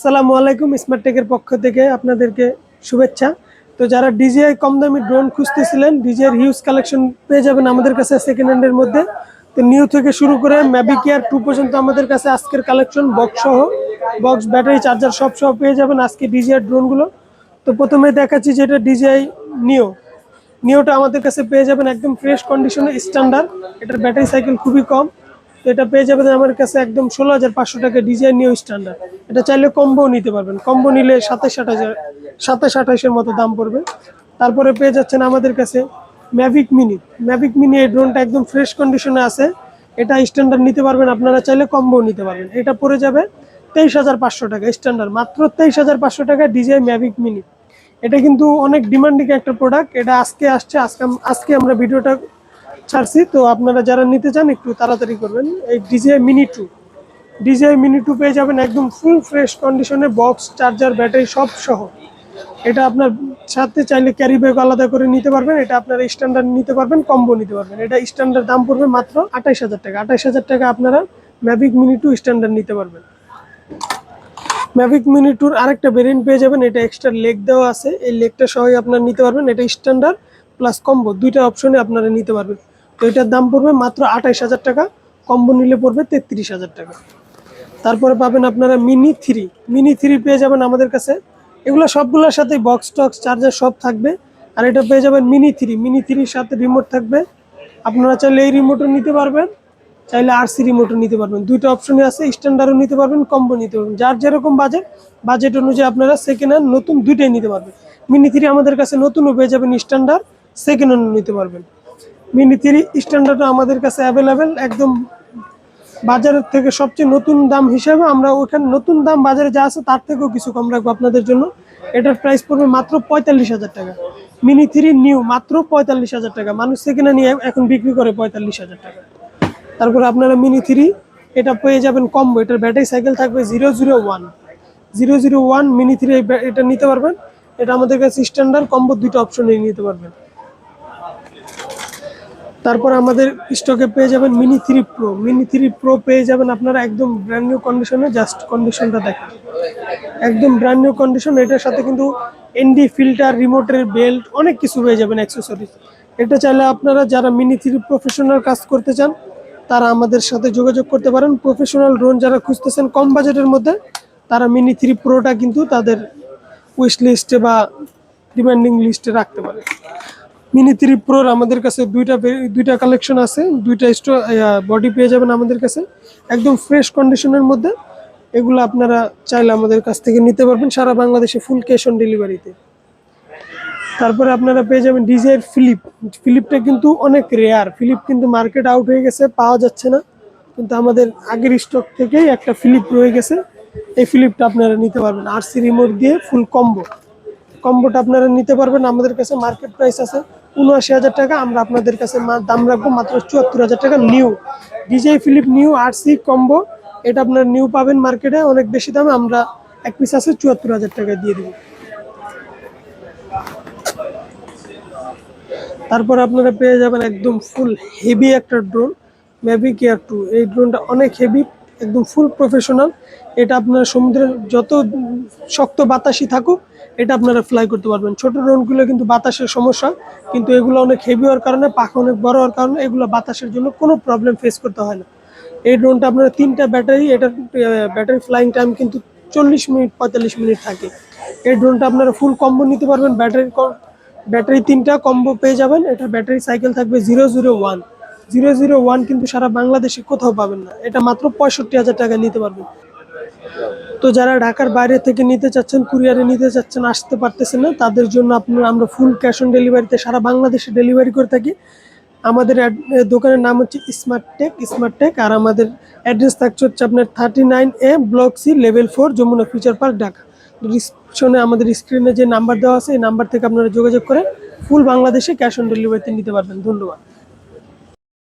আসসালামু আলাইকুম। স্মার্ট টেকের পক্ষ থেকে আপনাদেরকে শুভেচ্ছা। তো যারা ডিজিআই কম দামি ড্রোন খুঁজতেছিলেন, ডিজিআই হিউজ কালেকশন পেয়ে যাবেন আমাদের কাছে সেকেন্ড হ্যান্ডের মধ্যে। তো নিউ থেকে শুরু করে ম্যাভিক এয়ার 2 পর্যন্ত আমাদের কাছে আজকের কালেকশন বক্স সহ, বক্স ব্যাটারি চার্জার সব পেয়ে যাবেন আজকে ডিজিআই ড্রোনগুলো। তো প্রথমে দেখাচ্ছি যেটা ডিজিআই নিওটা আমাদের কাছে পেয়ে যাবেন একদম ফ্রেশ কন্ডিশনে স্ট্যান্ডার্ড। এটার ব্যাটারি সাইকেল খুবই কম। তো এটা পেয়ে যাবেন আমার কাছে একদম 16,500 টাকা ডিজাইন নিউ স্ট্যান্ডার্ড। এটা চাইলে কম্বো নিতে পারবেন, কম্বো নিলে 27,000 মতো দাম পড়বে। তারপরে পেয়ে যাচ্ছেন আমাদের কাছে ম্যাভিক মিনি এই ড্রোনটা একদম ফ্রেশ কন্ডিশনে আছে। এটা স্ট্যান্ডার্ড নিতে পারবেন, আপনারা চাইলে কম্বো নিতে পারবেন। এটা পড়ে যাবে 23,500 টাকা স্ট্যান্ডার্ড, মাত্র 23,500 টাকা ডিজাইন ম্যাভিক মিনি। এটা কিন্তু অনেক ডিমান্ডিং একটা প্রোডাক্ট। এটা আজকে আসছে, আজকে আমরা ভিডিওটা ছাড়ছি। তো আপনারা যারা নিতে চান একটু তাড়াতাড়ি করবেন। এই ডিজিআই মিনি টু পেয়ে যাবেন একদম ফুল ফ্রেশ কন্ডিশনে, বক্স চার্জার ব্যাটারি সব সহ। এটা আপনার সাথে চাইলে ক্যারি ব্যাগ আলাদা করে নিতে পারবেন। এটা আপনারা স্ট্যান্ডার্ড নিতে পারবেন, কম্বো নিতে পারবেন। এটা স্ট্যান্ডার্ড দাম পড়বে মাত্র 28,000 টাকা। 28,000 টাকা আপনারা ম্যাভিক মিনি টু স্ট্যান্ডার্ড নিতে পারবেন। ম্যাভিক মিনি টুর আরেকটা ভেরিয়েন্ট পেয়ে যাবেন, এটা এক্সট্রা লেগ দেওয়া আছে, এই লেগটা সহই আপনারা নিতে পারবেন। এটা স্ট্যান্ডার্ড প্লাস কম্বো দুইটা অপশনে আপনারা নিতে পারবেন। তো এটার দাম পড়বে মাত্র 28,000 টাকা, কম্বো নিলে পড়বে 33,000 টাকা। তারপরে পাবেন আপনারা মিনি থ্রি পেয়ে যাবেন আমাদের কাছে। এগুলো সবগুলোর সাথে বক্স টক্স চার্জার সব থাকবে। আর এটা পেয়ে যাবেন মিনি থ্রির সাথে রিমোট থাকবে। আপনারা চাইলে এই রিমোটও নিতে পারবেন, চাইলে আরসি রিমোটও নিতে পারবেন। দুইটা অপশনই আছে, স্ট্যান্ডার্ডও নিতে পারবেন, কম্বো নিতে পারবেন। যার যেরকম বাজেট অনুযায়ী আপনারা সেকেন্ড হ্যান্ড নতুন দুইটাই নিতে পারবেন। মিনি থ্রি আমাদের কাছে নতুনও পেয়ে যাবেন, স্ট্যান্ডার্ড সেকেন্ড হ্যান্ড নিতে পারবেন। মিনি থ্রি স্ট্যান্ডার্ডও আমাদের কাছে অ্যাভেলেবেল, একদম বাজারের থেকে সবচেয়ে নতুন দাম হিসাবে আমরা ওখানে নতুন দাম বাজারে যা আছে তার থেকেও কিছু কম রাখবো আপনাদের জন্য। এটার প্রাইস পড়বে মাত্র 45,000 টাকা। মিনি থ্রি নিউ মাত্র 45,000 টাকা, মানুষ সেখানে নিয়ে এখন বিক্রি করে 45,000 টাকা। তারপরে আপনারা মিনি থ্রি এটা পেয়ে যাবেন কম্বো। এটার ব্যাটারি সাইকেল থাকবে 001 মিনি থ্রি, এটা নিতে পারবেন। এটা আমাদের কাছে স্ট্যান্ডার্ড কম্বো দুইটা অপশনে নিতে পারবেন। তারপর আমাদের স্টকে পেয়ে যাবেন মিনি থ্রি প্রো পেয়ে যাবেন আপনারা একদম ব্র্যান্ড নিউ কন্ডিশনে। জাস্ট কন্ডিশনটা দেখেন, একদম ব্র্যান্ড নিউ কন্ডিশন। এটার সাথে কিন্তু এনডি ফিল্টার, রিমোটের বেল্ট, অনেক কিছু পেয়ে যাবেন অ্যাক্সেসরিজ। এটা চাইলে আপনারা যারা মিনি থ্রি প্রফেশনাল কাজ করতে চান তারা আমাদের সাথে যোগাযোগ করতে পারেন। প্রফেশনাল ড্রোন যারা খুঁজতেছেন কম বাজেটের মধ্যে, তারা মিনি থ্রি প্রোটা কিন্তু তাদের উইশ লিস্টে বা ডিমান্ডিং লিস্টে রাখতে পারে। মিনি থ্রি প্রোর আমাদের কাছে দুইটা কালেকশন আছে, দুইটা বডি পেয়ে যাবেন আমাদের কাছে একদম ফ্রেশ কন্ডিশনের মধ্যে। এগুলো আপনারা চাইলে আমাদের কাছ থেকে নিতে পারবেন সারা বাংলাদেশে ফুল ক্যাশ অন ডেলিভারিতে। তারপরে আপনারা পেয়ে যাবেন ডিজিআই ফিলিপটা কিন্তু অনেক রেয়ার। ফিলিপ কিন্তু মার্কেট আউট হয়ে গেছে, পাওয়া যাচ্ছে না, কিন্তু আমাদের আগের স্টক থেকেই একটা ফিলিপ রয়ে গেছে। এই ফিলিপটা আপনারা নিতে পারবেন আরসি রিমোট দিয়ে, ফুল কম্বোটা আপনারা নিতে পারবেন। আমাদের কাছে মার্কেট প্রাইস আছে 79,000 টাকা, আমরা আপনাদের কাছে দাম রাখবো মাত্র 74,000 টাকা। New DGI Philip new RC combo, এটা আপনারা নিউ পাবেন মার্কেটে অনেক বেশি দামে, আমরা এক পিস আছে 74,000 টাকা দিয়ে দেবো। তারপর আপনারা পেয়ে যাবেন একদম ফুল হেভি একটা ড্রোন, ম্যাভিক এয়ার 2। এই ড্রোনটা অনেক হেভি, একদম ফুল প্রফেশনাল। এটা আপনারা সমুদ্রের যত শক্ত বাতাসই থাকুক এটা আপনারা ফ্লাই করতে পারবেন। ছোট ড্রোনগুলো কিন্তু বাতাসের সমস্যা, কিন্তু এগুলো অনেক হেভি হওয়ার কারণে, পাখা অনেক বড় হওয়ার কারণে এগুলো বাতাসের জন্য কোনো প্রবলেম ফেস করতে হয় না। এই ড্রোনটা আপনারা 3টা ব্যাটারি, এটার ব্যাটারি ফ্লাইং টাইম কিন্তু 40 মিনিট 45 মিনিট থাকে। এই ড্রোনটা আপনারা ফুল কম্বো নিতে পারবেন, ব্যাটারি 3টা কম্বো পেয়ে যাবেন। এটা ব্যাটারি সাইকেল থাকবে 001 কিন্তু সারা বাংলাদেশে কোথাও পাবেন না। এটা মাত্র 65,000 টাকা নিতে পারবেন। তো যারা ঢাকার বাইরে থেকে নিতে চাচ্ছেন, কুরিয়ারে নিতে চাচ্ছেন, আসতে পারতেছেন না, তাদের জন্য আমরা ফুল ক্যাশ অন ডেলিভারিতে সারা বাংলাদেশে ডেলিভারি করে থাকি। আমাদের দোকানের নাম হচ্ছে স্মার্ট টেক, আর আমাদের অ্যাড্রেস থাকছে হচ্ছে আপনার 39A block C level 4 Jamuna future park, Dhaka. ডিসক্রিপশনে আমাদের স্ক্রিনে যে নাম্বার দেওয়া আছে এই নাম্বার থেকে আপনারা যোগাযোগ করে ফুল বাংলাদেশে ক্যাশ অন ডেলিভারিতে নিতে পারবেন। ধন্যবাদ।